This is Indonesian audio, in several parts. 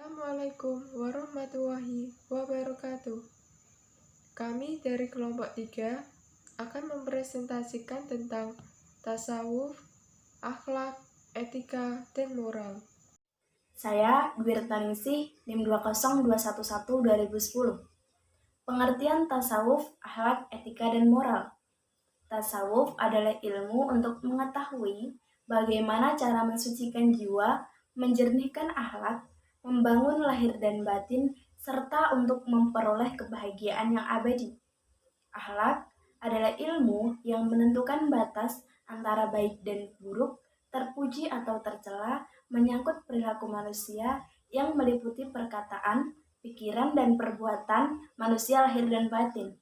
Assalamualaikum warahmatullahi wabarakatuh. Kami dari kelompok 3 akan mempresentasikan tentang tasawuf, akhlak, etika, dan moral. Saya Dwi Retnaningsih, NIM 20211-2010. Pengertian tasawuf, akhlak, etika, dan moral. Tasawuf adalah ilmu untuk mengetahui bagaimana cara mensucikan jiwa, menjernihkan akhlak, membangun lahir dan batin, serta untuk memperoleh kebahagiaan yang abadi. Akhlak adalah ilmu yang menentukan batas antara baik dan buruk, terpuji atau tercela, menyangkut perilaku manusia yang meliputi perkataan, pikiran, dan perbuatan manusia lahir dan batin.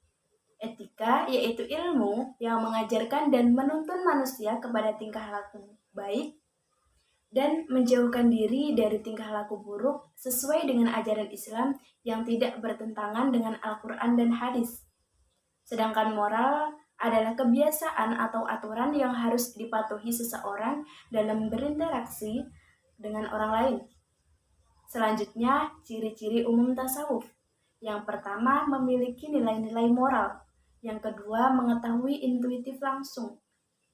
Etika yaitu ilmu yang mengajarkan dan menuntun manusia kepada tingkah laku baik dan menjauhkan diri dari tingkah laku buruk sesuai dengan ajaran Islam yang tidak bertentangan dengan Al-Quran dan hadis. Sedangkan moral adalah kebiasaan atau aturan yang harus dipatuhi seseorang dalam berinteraksi dengan orang lain. Selanjutnya, ciri-ciri umum tasawuf. Yang pertama, memiliki nilai-nilai moral. Yang kedua, mengetahui intuitif langsung.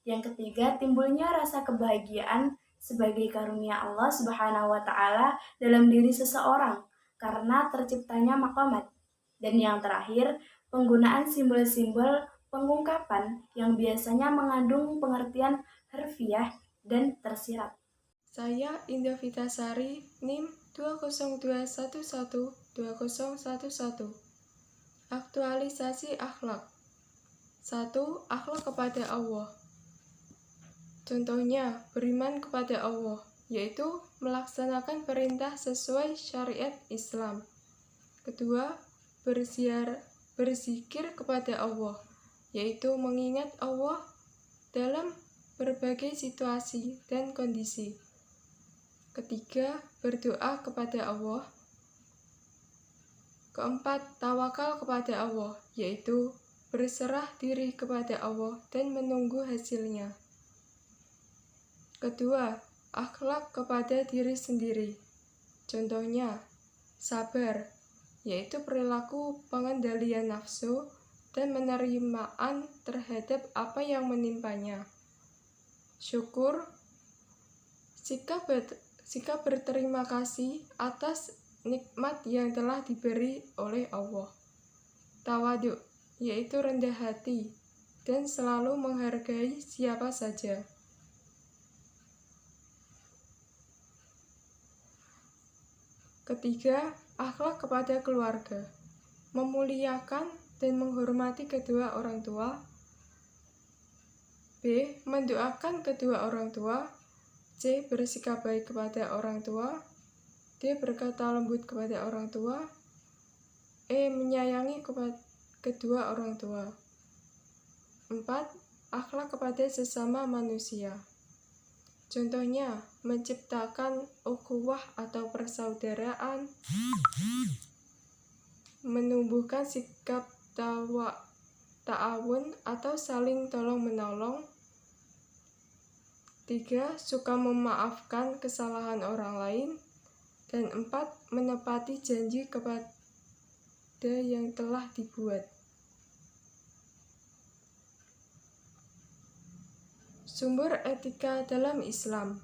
Yang ketiga, timbulnya rasa kebahagiaan sebagai karunia Allah Subhanahu wa Ta'ala dalam diri seseorang karena terciptanya maqamat. Dan yang terakhir, penggunaan simbol-simbol pengungkapan yang biasanya mengandung pengertian harfiah dan tersirat. Saya Indah Vitasari, NIM 202112011. Aktualisasi akhlak. 1. Akhlak kepada Allah. Contohnya, beriman kepada Allah, yaitu melaksanakan perintah sesuai syariat Islam. Kedua, berzikir kepada Allah, yaitu mengingat Allah dalam berbagai situasi dan kondisi. Ketiga, berdoa kepada Allah. Keempat, tawakal kepada Allah, yaitu berserah diri kepada Allah dan menunggu hasilnya. Kedua, akhlak kepada diri sendiri. Contohnya, sabar, yaitu perilaku pengendalian nafsu dan penerimaan terhadap apa yang menimpanya. Syukur, sikap berterima kasih atas nikmat yang telah diberi oleh Allah. Tawadu, yaitu rendah hati dan selalu menghargai siapa saja. Ketiga, akhlak kepada keluarga, memuliakan dan menghormati kedua orang tua. B. Mendoakan kedua orang tua. C. Bersikap baik kepada orang tua. D. Berkata lembut kepada orang tua. E. Menyayangi kedua orang tua. 4. Akhlak kepada sesama manusia. Contohnya, menciptakan ukhuwah atau persaudaraan, menumbuhkan sikap ta'awun atau saling tolong-menolong. 3. Suka memaafkan kesalahan orang lain. Dan 4. Menepati janji kepada yang telah dibuat. Sumber etika dalam Islam.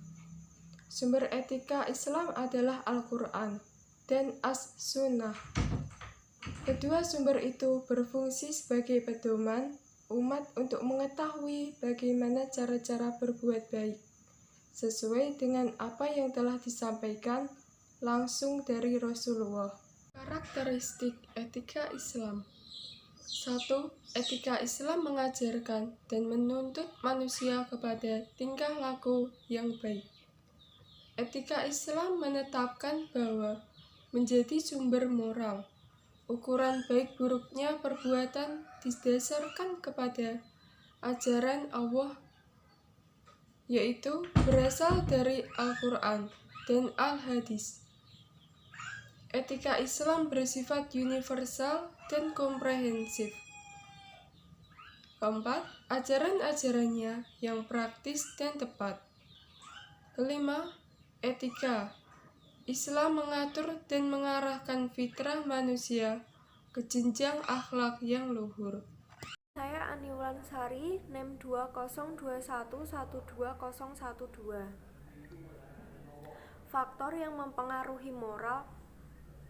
Sumber etika Islam adalah Al-Quran dan As-Sunnah. Kedua sumber itu berfungsi sebagai pedoman umat untuk mengetahui bagaimana cara-cara berbuat baik, sesuai dengan apa yang telah disampaikan langsung dari Rasulullah. Karakteristik etika Islam. 1. Etika Islam mengajarkan dan menuntut manusia kepada tingkah laku yang baik. Etika Islam menetapkan bahwa menjadi sumber moral, ukuran baik buruknya perbuatan didasarkan kepada ajaran Allah, yaitu berasal dari Al-Quran dan Al-Hadis. Etika Islam bersifat universal dan komprehensif. Keempat, ajaran-ajarannya yang praktis dan tepat. Kelima, etika Islam mengatur dan mengarahkan fitrah manusia ke jenjang akhlak yang luhur. Saya Ani Wulansari, NIM 2021120012. Faktor yang mempengaruhi moral.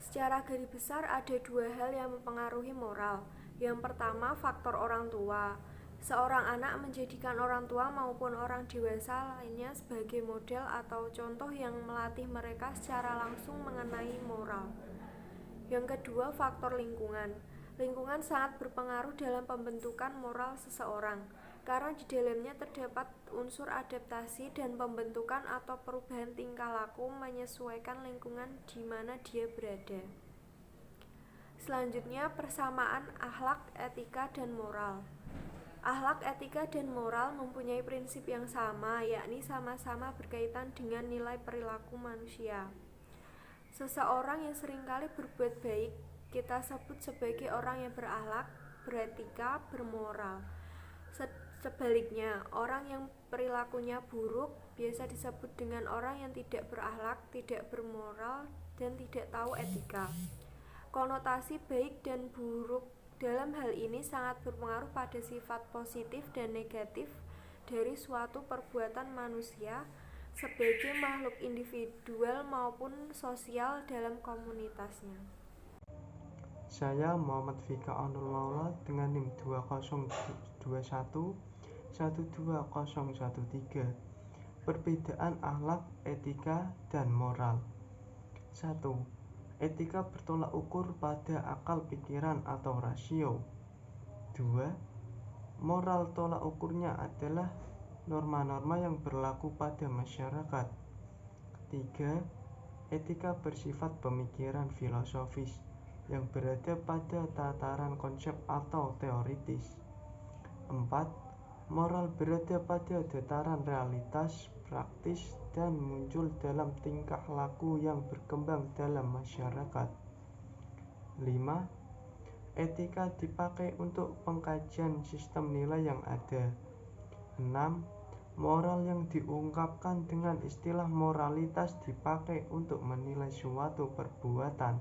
Secara garis besar ada dua hal yang mempengaruhi moral. Yang pertama, faktor orang tua. Seorang anak menjadikan orang tua maupun orang dewasa lainnya sebagai model atau contoh yang melatih mereka secara langsung mengenai moral. Yang kedua, faktor lingkungan. Lingkungan sangat berpengaruh dalam pembentukan moral seseorang, karena di dalamnya terdapat unsur adaptasi dan pembentukan atau perubahan tingkah laku menyesuaikan lingkungan di mana dia berada. Selanjutnya, persamaan akhlak, etika, dan moral. Akhlak, etika, dan moral mempunyai prinsip yang sama, yakni sama-sama berkaitan dengan nilai perilaku manusia. Seseorang yang seringkali berbuat baik kita sebut sebagai orang yang berakhlak, beretika, bermoral. Sebaliknya, orang yang perilakunya buruk biasa disebut dengan orang yang tidak berakhlak, tidak bermoral, dan tidak tahu etika. Konotasi baik dan buruk dalam hal ini sangat berpengaruh pada sifat positif dan negatif dari suatu perbuatan manusia sebagai makhluk individual maupun sosial dalam komunitasnya. Saya Muhammad Fika Onur Maula dengan NIM 2021 12013. Perbedaan akhlak, etika, dan moral. 1. Etika bertolak ukur pada akal pikiran atau rasio. 2. Moral tolak ukurnya adalah norma-norma yang berlaku pada masyarakat. 3. Etika bersifat pemikiran filosofis yang berada pada tataran konsep atau teoritis. 4. Moral berada pada tataran realitas, praktis, dan muncul dalam tingkah laku yang berkembang dalam masyarakat. 5. Etika dipakai untuk pengkajian sistem nilai yang ada. 6. Moral yang diungkapkan dengan istilah moralitas dipakai untuk menilai suatu perbuatan.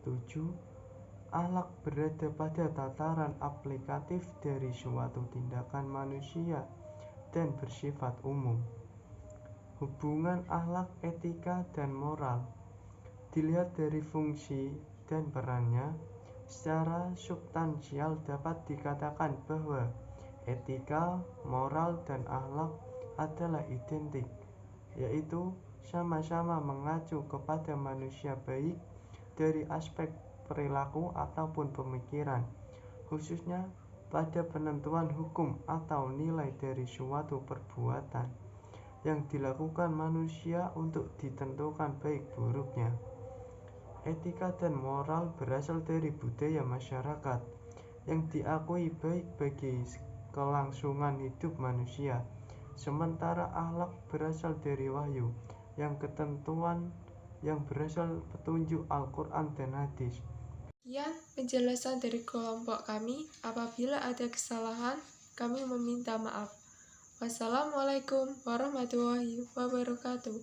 7. Akhlak berada pada tataran aplikatif dari suatu tindakan manusia dan bersifat umum. Hubungan akhlak, etika, dan moral dilihat dari fungsi dan perannya. Secara substansial dapat dikatakan bahwa etika, moral, dan akhlak adalah identik, yaitu sama-sama mengacu kepada manusia baik dari aspek perilaku ataupun pemikiran, khususnya pada penentuan hukum atau nilai dari suatu perbuatan yang dilakukan manusia untuk ditentukan baik buruknya. Etika dan moral berasal dari budaya masyarakat yang diakui baik bagi kelangsungan hidup manusia, sementara akhlak berasal dari wahyu yang ketentuan yang berasal petunjuk Al-Quran dan hadis. Sekian penjelasan dari kelompok kami. Apabila ada kesalahan, kami meminta maaf. Wassalamualaikum warahmatullahi wabarakatuh.